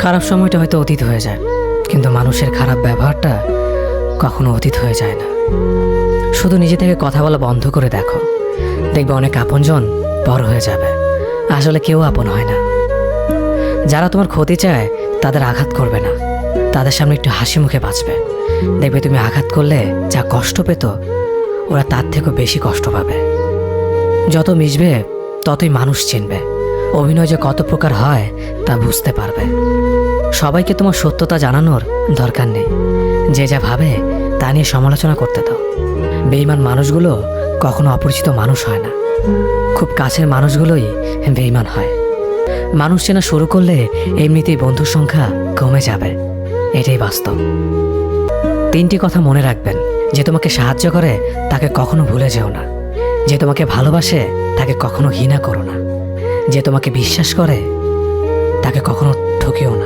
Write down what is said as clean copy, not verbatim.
খারাপ সময়টা হয়তো অতীত হয়ে যায়, কিন্তু মানুষের খারাপ ব্যবহারটা কখনো অতীত হয়ে যায় না। শুধু নিজে থেকে কথা বলা বন্ধ করে দেখো, দেখবে অনেক আপনজন পর হয়ে যাবে। আসলে কেউ আপন হয় না। যারা তোমার ক্ষতি চায় তাদের আঘাত করবে না, তাদের সামনে একটু হাসি মুখে বাঁচবে। দেখবে তুমি আঘাত করলে যা কষ্ট পেত, ওরা তার থেকেও বেশি কষ্ট পাবে। যত মিশবে ততই মানুষ চিনবে, অভিনয় যে কত প্রকার হয় তা বুঝতে পারবে। সবাইকে তোমার সত্যতা জানানোর দরকার নেই, যে যা ভাবে তা নিয়ে সমালোচনা করতে দাও। বেঈমান মানুষগুলো কখনো অপরিচিত মানুষ হয় না, খুব কাছের মানুষগুলোই বেঈমান হয়। মানুষ চেনা শুরু করলে এমনিতেই বন্ধুর সংখ্যা কমে যাবে, এটাই বাস্তব। 3টি কথা মনে রাখবেন: যে তোমাকে সাহায্য করে তাকে কখনো ভুলে যেও না, যে তোমাকে ভালোবাসে তাকে কখনো ঘৃণা করো না, যে তোমাকে বিশ্বাস করে তাকে কখনো ঠকিও না।